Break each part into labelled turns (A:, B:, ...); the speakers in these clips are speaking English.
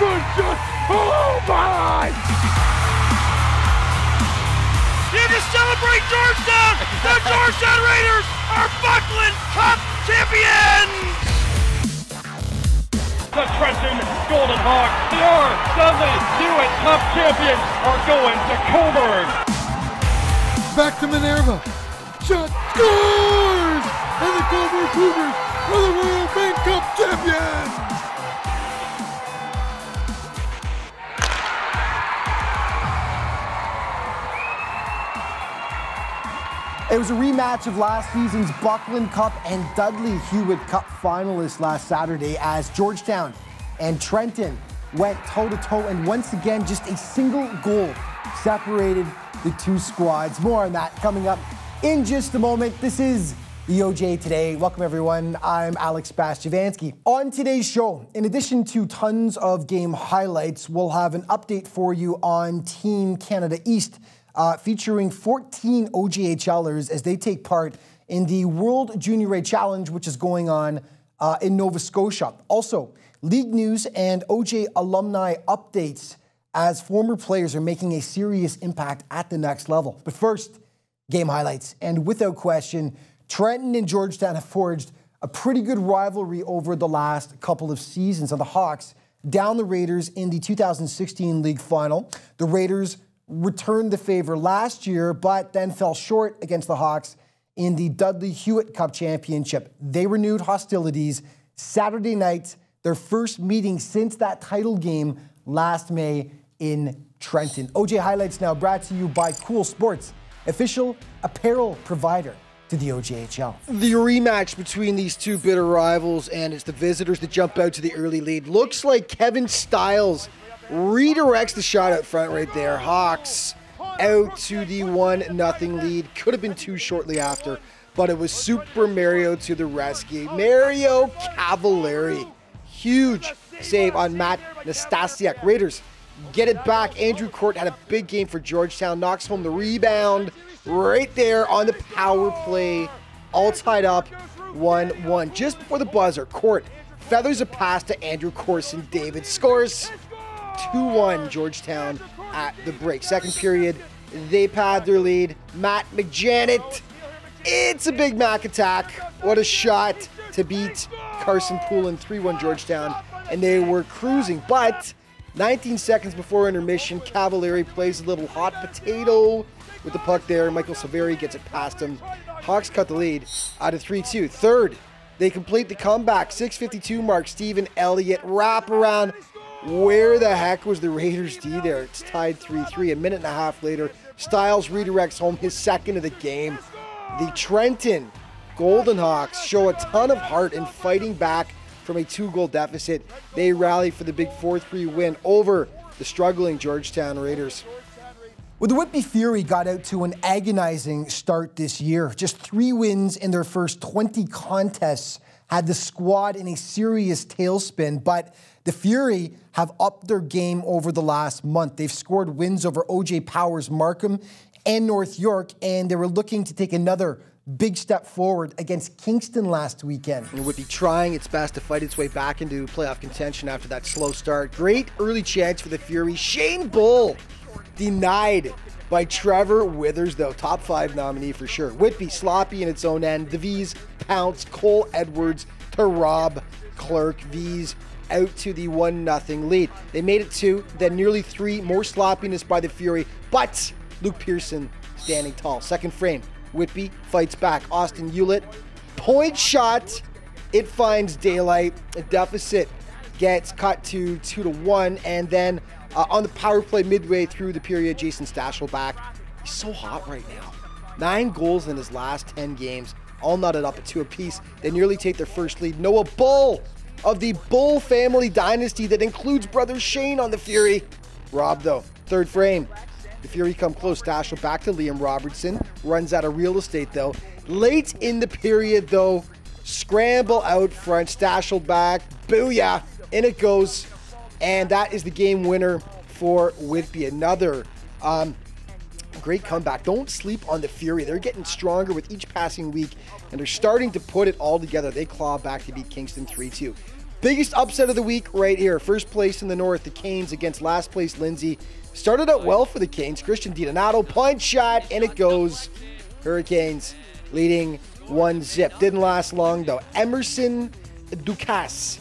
A: Good shot. Oh my!
B: Here to celebrate Georgetown, the Georgetown Raiders are Buckland Cup champions!
A: The Trenton Golden Hawks, the Dudley Hewitt Cup champions, are going to Coburg.
C: Back to Minerva. Shot scores! And the Coburg Cougars are the Royal Bank Cup champions!
D: It was a rematch of last season's Buckland Cup and Dudley Hewitt Cup finalists last Saturday as Georgetown and Trenton went toe-to-toe, and once again, just a single goal separated the two squads. More on that coming up in just a moment. This is the OJ Today. Welcome, everyone. I'm Alex Bastiavansky. On today's show, in addition to tons of game highlights, we'll have an update for you on Team Canada East, featuring 14 OJHLers as they take part in the World Junior A Challenge, which is going on in Nova Scotia. Also, league news and OJ alumni updates as former players are making a serious impact at the next level. But first, game highlights. And without question, Trenton and Georgetown have forged a pretty good rivalry over the last couple of seasons. And the Hawks down the Raiders in the 2016 league final. The Raiders returned the favor last year, but then fell short against the Hawks in the Dudley Hewitt Cup Championship. They renewed hostilities Saturday night, their first meeting since that title game last May in Trenton. OJ Highlights now brought to you by Cool Sports, official apparel provider to the OJHL. The rematch between these two bitter rivals, and it's the visitors that jump out to the early lead. Looks like Kevin Stiles redirects the shot out front right there. Hawks out to the 1-0 lead. Could have been two shortly after, but it was Super Mario to the rescue. Mario Cavallari. Huge save on Matt Nastasiak. Raiders get it back. Andrew Court had a big game for Georgetown. Knocks home the rebound right there on the power play. All tied up 1-1. Just before the buzzer, Court feathers a pass to Andrew Corson. David scores. 2-1 Georgetown at the break. Second period, they pad their lead. Matt McJanet. It's a Big Mac attack. What a shot to beat Carson Poulin. 3-1 Georgetown, and they were cruising. But 19 seconds before intermission, Cavallari plays a little hot potato with the puck there. Michael Saveri gets it past him. Hawks cut the lead out of 3-2. Third, they complete the comeback. 6:52 mark. Stephen Elliott wraparound. Where the heck was the Raiders D there? It's tied 3-3. A minute and a half later, Stiles redirects home his second of the game. The Trenton Golden Hawks show a ton of heart in fighting back from a 2-goal deficit. They rally for the big 4-3 win over the struggling Georgetown Raiders. Well, the Whitby Fury got out to an agonizing start this year. Just 3 wins in their first 20 contests had the squad in a serious tailspin, but the Fury have upped their game over the last month. They've scored wins over OJ Powers, Markham, and North York, and they were looking to take another big step forward against Kingston last weekend.
E: It would be trying its best to fight its way back into playoff contention after that slow start. Great early chance for the Fury. Shane Bull denied by Trevor Withers, though. Top 5 nominee for sure. Whitby sloppy in its own end. DeVries pounce. Cole Edwards to Rob Clark. V's out to the 1-0 lead. They made it 2, then nearly 3. More sloppiness by the Fury, but Luke Pearson standing tall. Second frame, Whitby fights back. Austin Hewlett, point shot. It finds daylight. A deficit gets cut to 2-1, and then on the power play midway through the period, Jason Stachel back. He's so hot right now. 9 goals in his last 10 games, all knotted up at 2 apiece. They nearly take their first lead. Noah Bull of the Bull family dynasty that includes brother Shane on the Fury. Rob, though, third frame. The Fury come close. Stachel back to Liam Robertson. Runs out of real estate, though. Late in the period, though, scramble out front. Stachel back. Booyah. In it goes. And that is the game winner for Whitby. Another great comeback. Don't sleep on the Fury. They're getting stronger with each passing week, and they're starting to put it all together. They claw back to beat Kingston 3-2. Biggest upset of the week right here. First place in the North, the Canes against last place Lindsay. Started out well for the Canes. Christian DiDonato, punch shot, and it goes. Hurricanes leading 1-0. Didn't last long though. Emerson Ducasse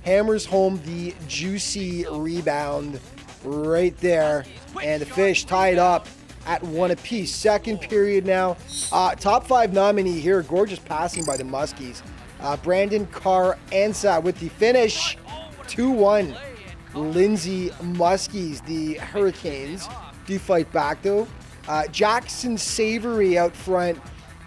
E: hammers home the juicy rebound right there. And the Fish tied up at 1 apiece. Second period now. Top 5 nominee here. Gorgeous passing by the Muskies. Brandon Carr-Ansah with the finish. 2-1. Lindsay Muskies. The Hurricanes do fight back though. Jackson Savory out front.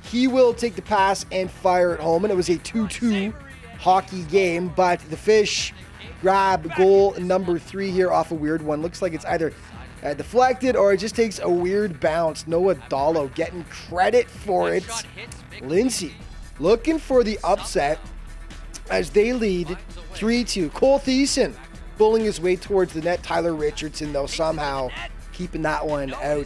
E: He will take the pass and fire it home. And it was a 2-2 hockey game. But the Fish grab goal number 3 here off a weird one. Looks like it's either deflected or it just takes a weird bounce. Noah Dallo getting credit for it. Lindsay looking for the upset as they lead 3-2. Cole Thiessen pulling his way towards the net. Tyler Richardson, though, somehow keeping that one out.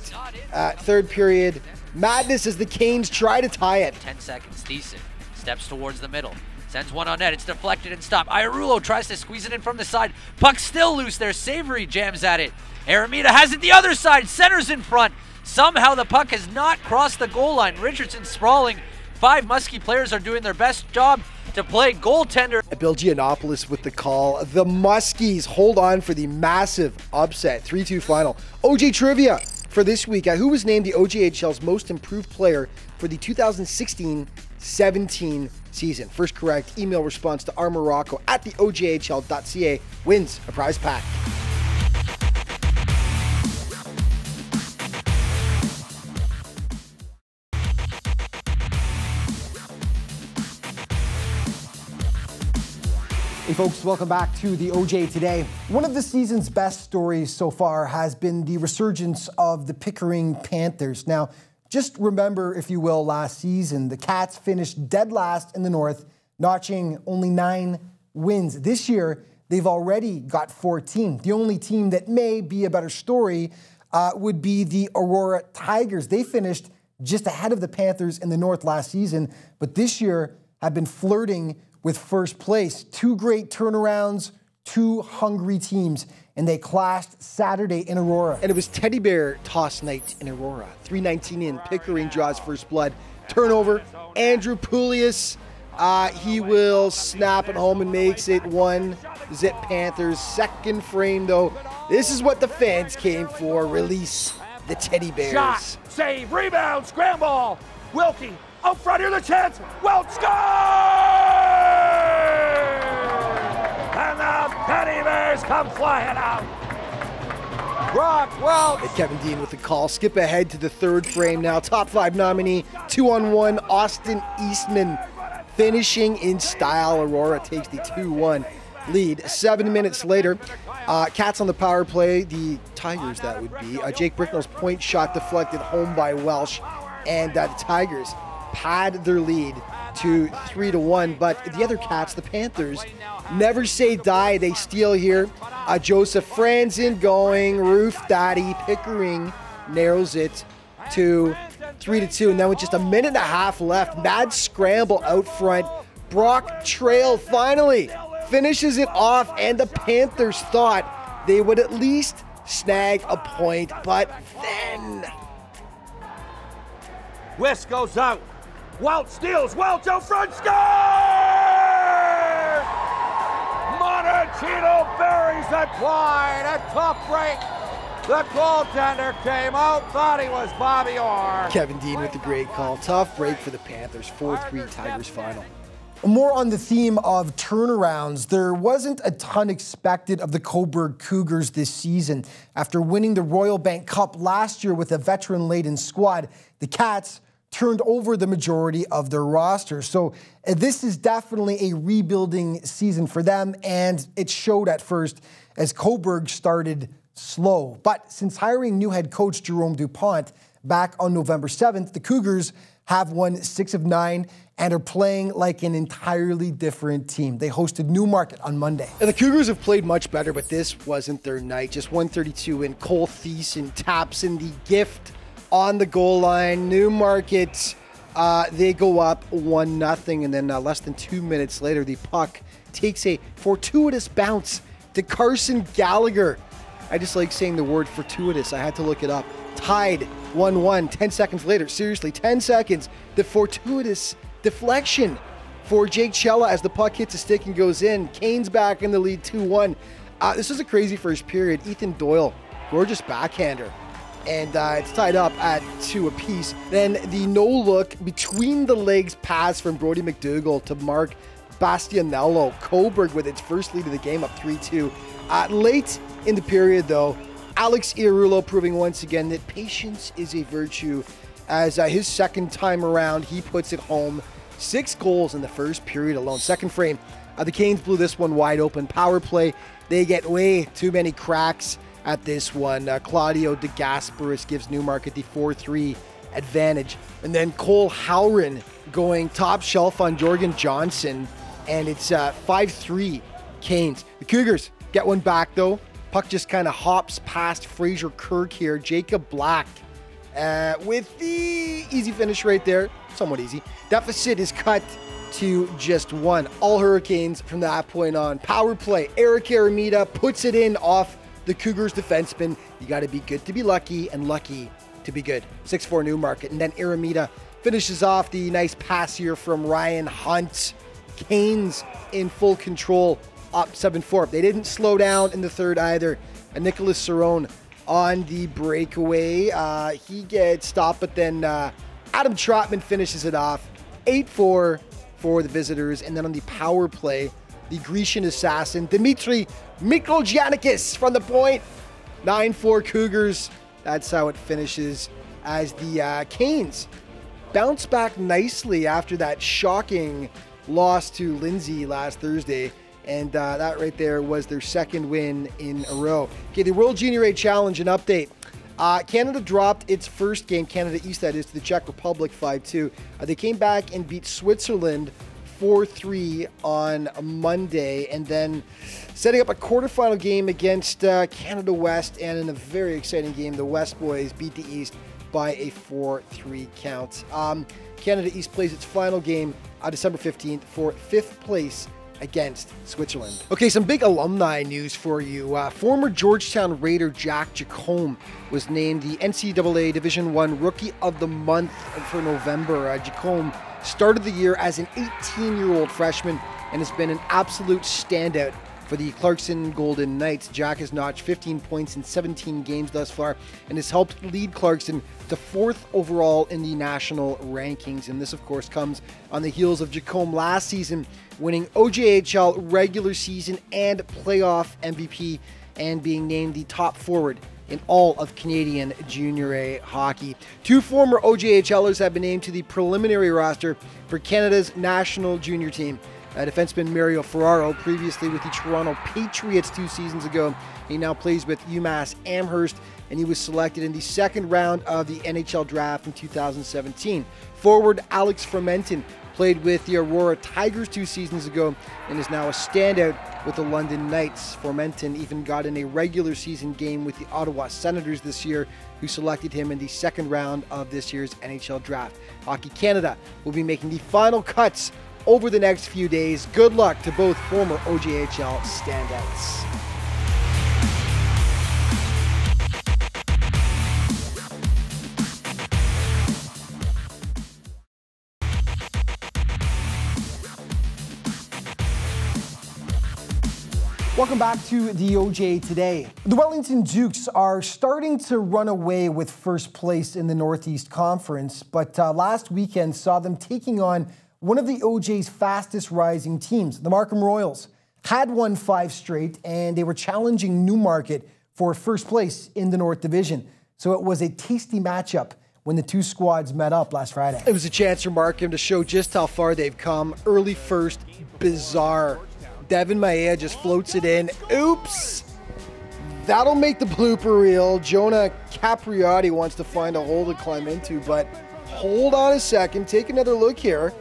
E: Third period, madness as the Canes try to tie it.
F: 10 seconds. Thiessen steps towards the middle. Sends one on net. It's deflected and stopped. Iarulo tries to squeeze it in from the side. Puck still loose there. Savory jams at it. Aramita has it the other side. Center's in front. Somehow the puck has not crossed the goal line. Richardson sprawling. 5 Muskie players are doing their best job to play goaltender.
E: Bill Giannopoulos with the call. The Muskies hold on for the massive upset. 3-2 final. OJ trivia for this week. Who was named the OJHL's most improved player for the 2016-17 season? First correct email response to rmorocco at theojhl.ca wins a prize pack.
D: Hey folks, welcome back to the OJ Today. One of the season's best stories so far has been the resurgence of the Pickering Panthers. Now, just remember, if you will, last season, the Cats finished dead last in the North, notching only 9 wins. This year, they've already got 14. The only team that may be a better story would be the Aurora Tigers. They finished just ahead of the Panthers in the North last season, but this year have been flirting with first place. 2 great turnarounds, 2 hungry teams, and they clashed Saturday in Aurora.
E: And it was teddy bear toss night in Aurora. 3:19 in, Pickering draws first blood. Turnover, Andrew Poulias, he will snap it home and makes it 1-0 Panthers. Second frame though, this is what the fans came for. Release the teddy bears.
B: Shot, save, rebound, scramble. Wilkie out front, here's the chance. Welch scores! And the teddy bears come flying out. Brock Welch.
E: And Kevin Dean with the call. Skip ahead to the third frame now. Top 5 nominee, 2-on-1, Austin Eastman finishing in style. Aurora takes the 2-1 lead. 7 minutes later, Cats on the power play. The Tigers, that would be. Jake Bricknell's point shot deflected home by Welsh. And the Tigers pad their lead to 3-1. But the other Cats, the Panthers, never say die. They steal here. Joseph Franzen going. Roof Daddy Pickering narrows it to 3-2. And then with just a minute and a half left, mad scramble out front. Brock Trail finally finishes it off, and the Panthers thought they would at least snag a point, but then
B: West goes out. Welch steals. Welch out front. Scores! Monachino buries it wide. A tough break. The goaltender came out. Thought he was Bobby Orr.
E: Kevin Dean with the great call. Tough break for the Panthers. 4-3 Tigers final.
D: More on the theme of turnarounds, there wasn't a ton expected of the Coburg Cougars this season. After winning the Royal Bank Cup last year with a veteran-laden squad, the Cats turned over the majority of their roster. So this is definitely a rebuilding season for them, and it showed at first as Coburg started slow. But since hiring new head coach Jerome Dupont back on November 7th, the Cougars have won 6 of 9 and are playing like an entirely different team. They hosted Newmarket on Monday.
E: And the Cougars have played much better, but this wasn't their night. Just 132 in. Cole Thiessen taps in the gift on the goal line. Newmarket, they go up 1-0, and then less than 2 minutes later, the puck takes a fortuitous bounce to Carson Gallagher. I just like saying the word fortuitous. I had to look it up. Tied 1-1 10 seconds later. Seriously, 10 seconds. The fortuitous deflection for Jake Chella as the puck hits a stick and goes in. Canes back in the lead 2-1. This was a crazy first period. Ethan Doyle, gorgeous backhander. And it's tied up at 2 apiece. Then the no-look between the legs pass from Brody McDougall to Mark Bastianello. Coburg with its first lead of the game, up 3-2. Late in the period, though, Alex Iarullo proving once again that patience is a virtue. As his second time around, he puts it home. 6 goals in the first period alone. Second frame, the Canes blew this one wide open. Power play, they get way too many cracks at this one. Claudio De Gasperis gives Newmarket the 4-3 advantage. And then Cole Howren going top shelf on Jorgen Johnson. And it's 5-3 Canes. The Cougars get one back, though. Puck just kind of hops past Fraser Kirk here. Jacob Black with the easy finish right there. Somewhat easy. Deficit is cut to just 1. All Hurricanes from that point on. Power play. Eric Aramita puts it in off the Cougars defenseman. You got to be good to be lucky and lucky to be good. 6-4 Newmarket. And then Aramita finishes off the nice pass here from Ryan Hunt. Canes in full control, up 7-4. They didn't slow down in the third either. Nicholas Cerrone on the breakaway. He gets stopped, but then Adam Trotman finishes it off. 8-4 for the visitors. And then on the power play, the Grecian assassin, Dimitri Miklogiannikis from the point. 9-4 Cougars. That's how it finishes as the Canes bounce back nicely after that shocking loss to Lindsay last Thursday. And that right there was their second win in a row. Okay, the World Junior A Challenge, an update. Canada dropped its first game, Canada East that is, to the Czech Republic 5-2. They came back and beat Switzerland 4-3 on Monday, and then setting up a quarterfinal game against Canada West, and in a very exciting game, the West boys beat the East by a 4-3 count. Canada East plays its final game December 15th for 5th place against Switzerland. Okay, some big alumni news for you. Former Georgetown Raider Jack Jacome was named the NCAA Division I Rookie of the Month for November. Jacome started the year as an 18-year-old freshman and has been an absolute standout for the Clarkson Golden Knights. Jack has notched 15 points in 17 games thus far and has helped lead Clarkson to 4th overall in the national rankings. And this, of course, comes on the heels of Jacome last season winning OJHL regular season and playoff MVP and being named the top forward in all of Canadian Junior A hockey. 2 former OJHLers have been named to the preliminary roster for Canada's national junior team. Defenseman Mario Ferraro, previously with the Toronto Patriots 2 seasons ago. He now plays with UMass Amherst, and he was selected in the second round of the NHL draft in 2017. Forward Alex Fermenton played with the Aurora Tigers 2 seasons ago and is now a standout with the London Knights. Formenton even got in a regular season game with the Ottawa Senators this year, who selected him in the second round of this year's NHL draft. Hockey Canada will be making the final cuts over the next few days. Good luck to both former OJHL standouts.
D: Welcome back to the OJ Today. The Wellington Dukes are starting to run away with first place in the Northeast Conference, but last weekend saw them taking on one of the OJ's fastest rising teams. The Markham Royals had won 5 straight, and they were challenging Newmarket for first place in the North Division. So it was a tasty matchup when the 2 squads met up last Friday.
E: It was a chance for Markham to show just how far they've come. Early first, bizarre. Devin Maea just floats it in. Oops! That'll make the blooper reel. Jonah Capriotti wants to find a hole to climb into, but hold on a second. Take another look here.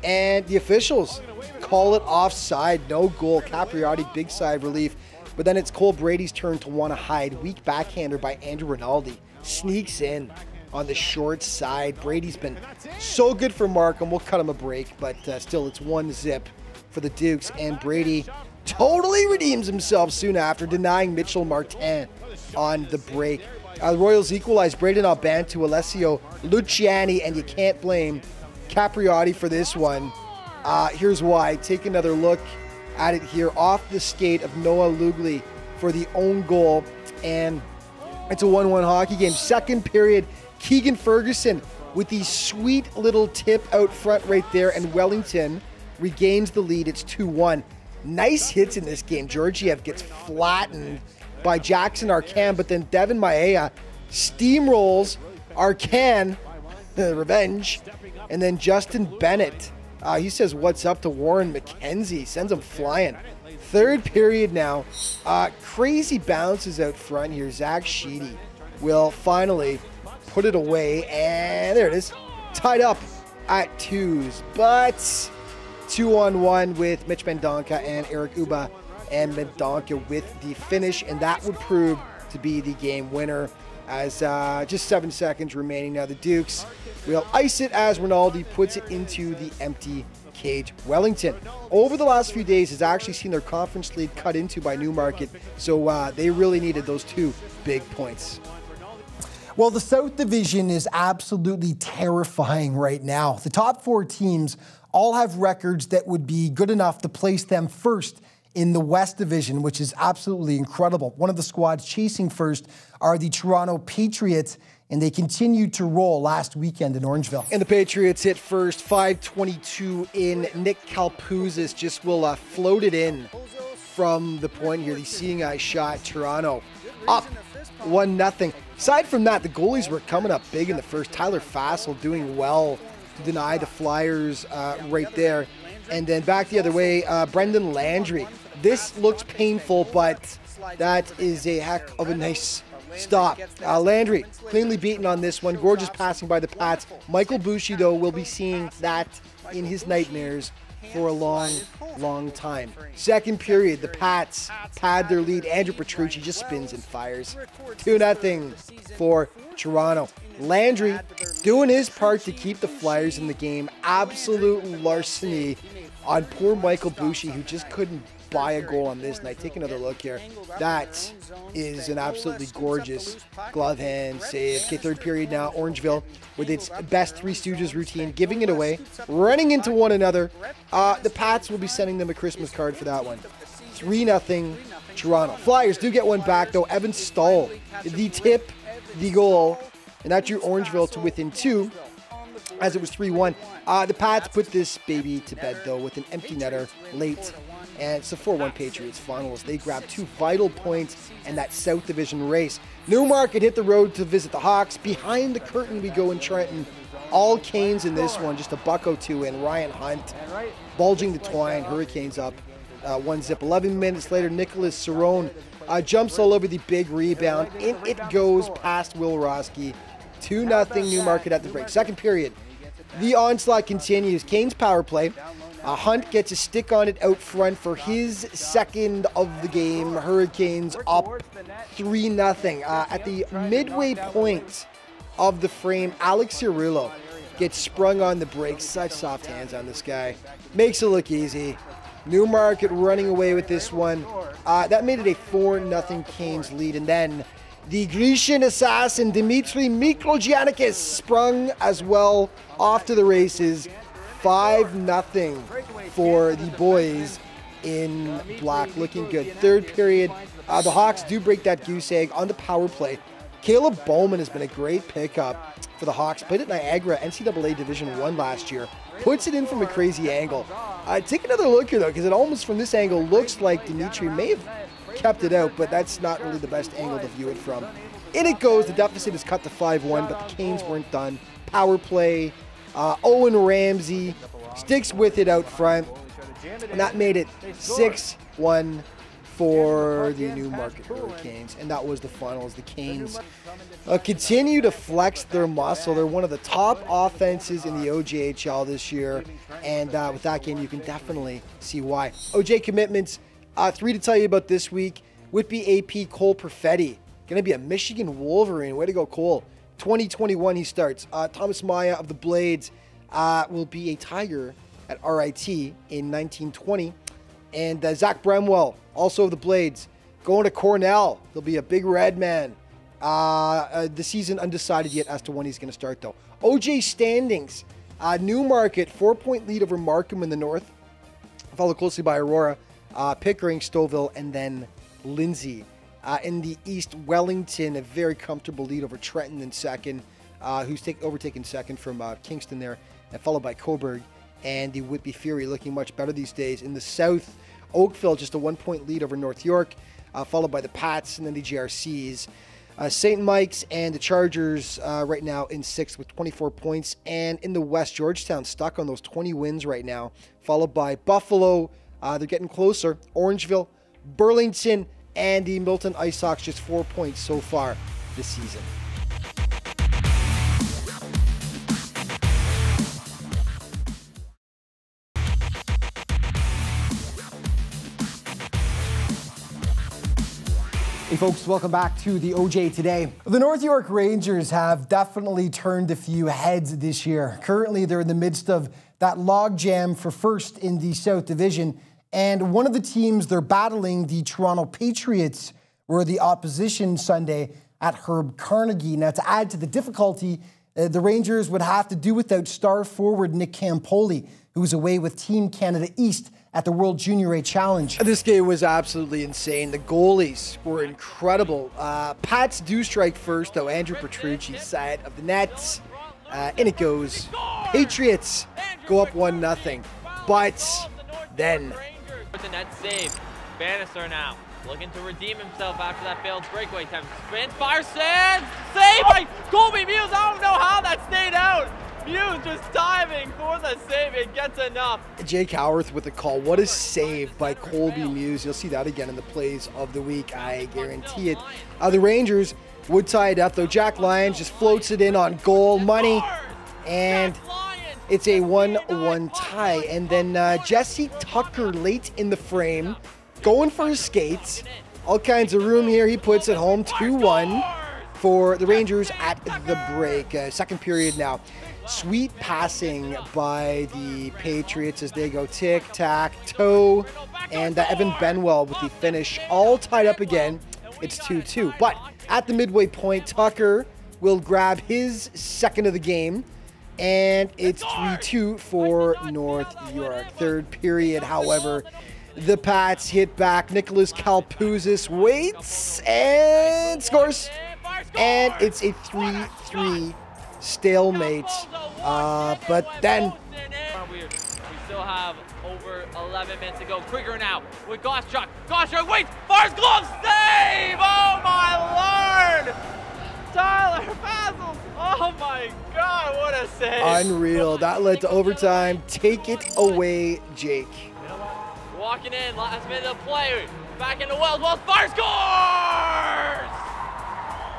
E: And the officials call it offside. No goal. Capriotti, big sigh of relief. But then it's Cole Brady's turn to want to hide. Weak backhander by Andrew Rinaldi. Sneaks in on the short side. Brady's been so good for Markham. We'll cut him a break, but still it's 1-0 for the Dukes, and Brady totally redeems himself soon after, denying Mitchell Martin on the break. The Royals equalized. Braden Alban to Alessio Luciani, and you can't blame Capriotti for this one. Here's why. Take another look at it here. Off the skate of Noah Lugli for the own goal, and it's a 1-1 hockey game. Second period, Keegan Ferguson with the sweet little tip out front right there, and Wellington regains the lead. It's 2-1. Nice hits in this game. Georgiev gets flattened by Jackson Arcan, but then Devin Maea steamrolls Arcan, revenge, and then Justin Bennett, he says what's up to Warren McKenzie, sends him flying. Third period now, crazy bounces out front here. Zach Sheedy will finally put it away, and there it is, tied up at 2s, but 2-on-1 with Mitch Mendonca and Eric Uba, and Mendonca with the finish, and that would prove to be the game winner as just 7 seconds remaining. Now the Dukes will ice it as Rinaldi puts it into the empty cage. Wellington, over the last few days, has actually seen their conference lead cut into by Newmarket, so they really needed those 2 big points.
D: Well, the South Division is absolutely terrifying right now. The top 4 teams all have records that would be good enough to place them first in the West Division, which is absolutely incredible. One of the squads chasing first are the Toronto Patriots, and they continued to roll last weekend in Orangeville.
E: And the Patriots hit first, 5:22 in. Nick Kalpouzis just will float it in from the point here. The seeing eye shot, Toronto up 1-0. Aside from that, the goalies were coming up big in the first. Tyler Fassel doing well to deny the Flyers right there. And then back the other way, Brendan Landry. This looks painful, but that is a heck of a nice stop. Landry cleanly beaten on this one. Gorgeous passing by the Pats. Michael Bushi, though, will be seeing that in his nightmares for a long, long time. Second period, the Pats pad their lead. Andrew Petrucci just spins and fires. 2-0 for Toronto. Landry doing his part to keep the Flyers in the game. Absolute larceny on poor Michael Bushi, who just couldn't buy a goal on this night. Take another look here. That is an absolutely gorgeous glove hand save. Okay, third period now. Orangeville with its best Three Stooges routine, giving it away, running into one another. The Pats will be sending them a Christmas card for that one. 3-0 Toronto. Flyers do get one back, though. Evan Stahl, the tip, the goal, and that drew Orangeville to within 2 as it was 3-1. The Pats put this baby to bed, though, with an empty netter late. And it's a 4-1 Patriots finals. They grabbed 2 vital points in that South Division race. Newmarket hit the road to visit the Hawks. Behind the curtain we go in Trenton. All Canes in this one, just a $1.02 in. Ryan Hunt bulging the twine. Hurricanes up 1-0. 11 minutes later, Nicholas Cerrone jumps all over the big rebound. In it goes past Will Roski. 2-0 Newmarket at the break. Second period, the onslaught continues. Canes power play. Hunt gets a stick on it out front for his second of the game. Hurricanes up 3-0. At the midway point of the frame, Alex Cirillo gets sprung on the break. Such soft hands on this guy. Makes it look easy. Newmarket running away with this one. That made it a 4-0 Canes lead. And then the Grecian assassin Dimitri Mikrogiannikis sprung as well off to the races. 5-0 for the boys in black. Looking good. Third period, the Hawks do break that goose egg on the power play. Caleb Bowman has been a great pickup for the Hawks. Played at Niagara, NCAA Division I last year. Puts it in from a crazy angle. Take another look here, though, because it almost from this angle looks like Dimitri may have kept it out, but that's not really the best angle to view it from. In it goes. The deficit is cut to 5-1, but the Canes weren't done. Power play. Owen Ramsey sticks with it out front, and that made it 6-1 for the Newmarket Hurricanes, and that was the finals. The Canes continue to flex their muscle. They're one of the top offenses in the OJHL this year, and with that game, you can definitely see why. OJ commitments, 3 to tell you about this week. Whitby AP Cole Perfetti, going to be a Michigan Wolverine. Way to go, Cole. 2021 he starts. Thomas Maya of the Blades will be a Tiger at RIT in 1920. And Zach Bremwell, also of the Blades, going to Cornell. He'll be a big red man. The season undecided yet as to when he's going to start, though. OJ standings. Newmarket, 4-point lead over Markham in the north, followed closely by Aurora, Pickering, Stouffville, and then Lindsay. In the east, Wellington, a very comfortable lead over Trenton in second, who's overtaken second from Kingston there, and followed by Coburg. And the Whitby Fury looking much better these days. In the south, Oakville, just a 1-point lead over North York, followed by the Pats and then the GRCs. St. Mike's and the Chargers right now in sixth with 24 points. And in the west, Georgetown stuck on those 20 wins right now, followed by Buffalo. They're getting closer. Orangeville, Burlington, and the Milton Ice Sox, just 4 points so far this season.
D: Hey folks, welcome back to the OJ Today. The North York Rangers have definitely turned a few heads this year. Currently, they're in the midst of that logjam for first in the South Division. And one of the teams they're battling, the Toronto Patriots, were the opposition Sunday at Herb Carnegie. Now, to add to the difficulty, the Rangers would have to do without star forward Nick Campoli, who was away with Team Canada East at the World Junior A Challenge.
E: This game was absolutely insane. The goalies were incredible. Pats do strike first, though. Andrew Petrucci side of the net. In it goes. Patriots go up 1-0. But then...
G: With the net save. Bannister now looking to redeem himself after that failed breakaway attempt. Spins, fire, save by Colby Muse. I don't know how that stayed out. Muse just diving for the save. It gets enough.
E: Jake Howarth with the call. What a save by Colby Muse. You'll see that again in the plays of the week. I guarantee it. The Rangers would tie it up, though. Jack Lyons just floats it in on goal money. And it's a 1-1 tie. And then Jesse Tucker late in the frame, going for his skates. All kinds of room here. He puts it home. 2-1 for the Rangers at the break. Second period now. Sweet passing by the Patriots as they go tic-tac-toe. And Evan Benwell with the finish. All tied up again. It's 2-2. But at the midway point, Tucker will grab his second of the game. And it's 3-2 for North York. Third period, however, the Pats hit back. Nicholas Kalpouzis waits and scores. And it's a 3-3 stalemate. But then...
G: We still have over 11 minutes to go. Krieger now with Goschuk. Goschuk waits. Fires glove save! Oh my lord! Tyler Basil. Oh my god, what a save.
E: Unreal. That led to overtime. Take it away, Jake.
G: Walking in, last minute of play. Back into Wells. Wells fires, scores!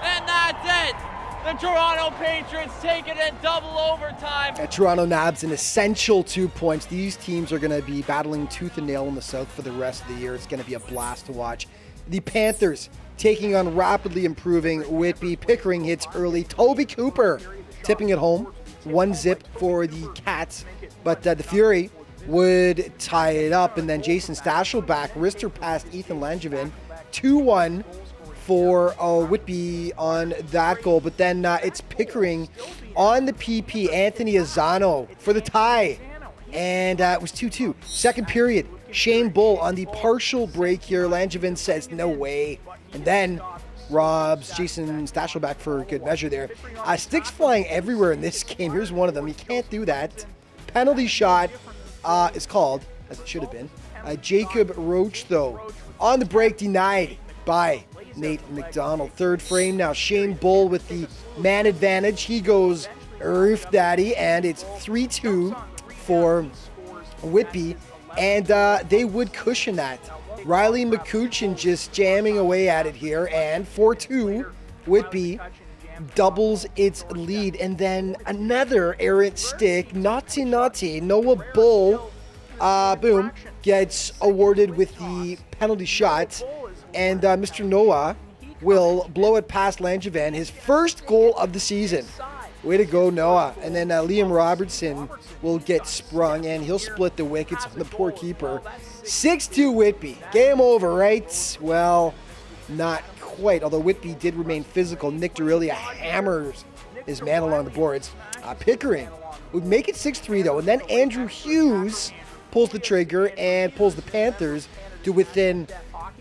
G: And that's it. The Toronto Patriots take it in double overtime.
E: Toronto nabs an essential 2 points. These teams are going to be battling tooth and nail in the South for the rest of the year. It's going to be a blast to watch. The Panthers taking on rapidly improving Whitby. Pickering hits early. Toby Cooper tipping it home. 1-0 for the Cats. But the Fury would tie it up. And then Jason Stashelback wrister past Ethan Langevin. 2-1 for Whitby on that goal. But then it's Pickering on the PP. Anthony Azzano for the tie. And it was 2-2. Second period. Shane Bull on the partial break here. Langevin says, no way. And then robs Jason Stashelback for good measure there. Sticks flying everywhere in this game. Here's one of them. You can't do that. Penalty shot is called, as it should have been. Jacob Roach, though, on the break, denied by Nate McDonald. Third frame now. Shane Bull with the man advantage. He goes roof daddy, and it's 3-2 for Whitby. And they would cushion that. Riley McCutcheon just jamming away at it here. And 4-2, Whitby doubles its lead. And then another errant stick. Naughty. Noah Bull, boom, gets awarded with the penalty shot. And Mr. Noah will blow it past Langevin. His first goal of the season Way to go, Noah. And then Liam Robertson will get sprung, and he'll split the wickets on the poor keeper. 6-2 Whitby. Game over, right? Well, not quite, although Whitby did remain physical. Nick Durilia hammers his man along the boards. Pickering would make it 6-3, though, and then Andrew Hughes pulls the trigger and pulls the Panthers to within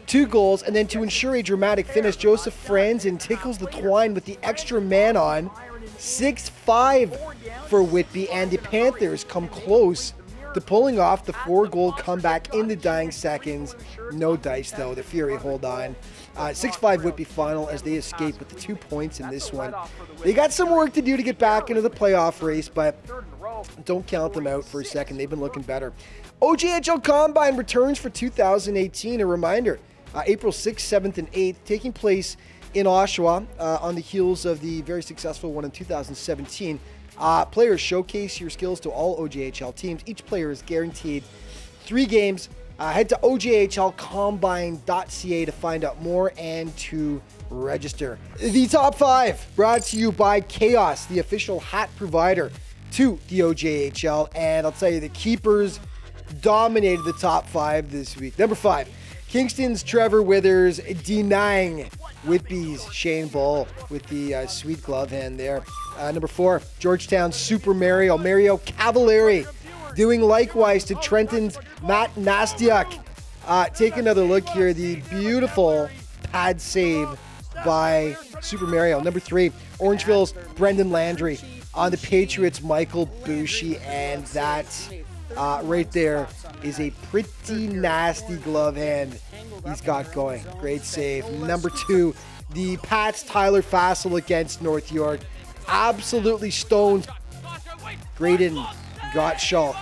E: 2 goals, and then to ensure a dramatic finish, Joseph Franzen tickles the twine with the extra man on. 6-5 for Whitby, and the Panthers come close to pulling off the 4-goal comeback in the dying seconds. No dice, though. The Fury hold on. 6-5 Whitby final as they escape with the 2 points in this one. They got some work to do to get back into the playoff race, but don't count them out for a second. They've been looking better. OJHL Combine returns for 2018. A reminder, April 6th, 7th, and 8th, taking place in Oshawa on the heels of the very successful one in 2017. Players showcase your skills to all OJHL teams. Each player is guaranteed 3 games. Head to ojhlcombine.ca to find out more and to register. The top 5 brought to you by Chaos, the official hat provider to the OJHL. And I'll tell you, the keepers dominated the top 5 this week. Number 5, Kingston's Trevor Withers denying Whitby's Shane Bull with the sweet glove hand there. Number 4, Georgetown's Super Mario Cavallari doing likewise to Trenton's Matt Nastiuk. Take another look here. The beautiful pad save by Super Mario. Number 3, Orangeville's Brendan Landry on the Patriots' Michael Bushey, and that right there is a pretty nasty glove hand he's got going. Great save. Number 2, the Pats' Tyler Fassel against North York. Absolutely stoned Graydon Gottschalk.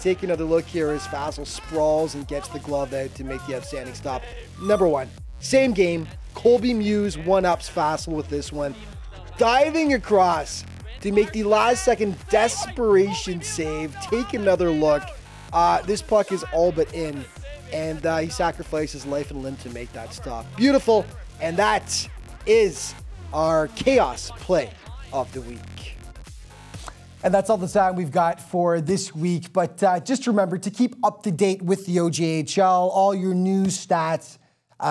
E: Take another look here as Fassel sprawls and gets the glove out to make the outstanding stop. Number 1, same game. Colby Muse one-ups Fassel with this one. Diving across to make the last-second desperation save. Take another look. This puck is all but in, and he sacrifices life and limb to make that stop. Beautiful, and that is our Chaos Play of the Week.
D: And that's all the time we've got for this week. But just remember to keep up to date with the OJHL, all your news, stats,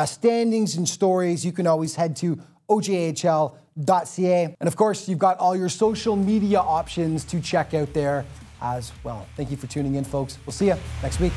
D: standings, and stories. You can always head to ojhl.ca. And of course, you've got all your social media options to check out there as well. Thank you for tuning in, folks. We'll see you next week.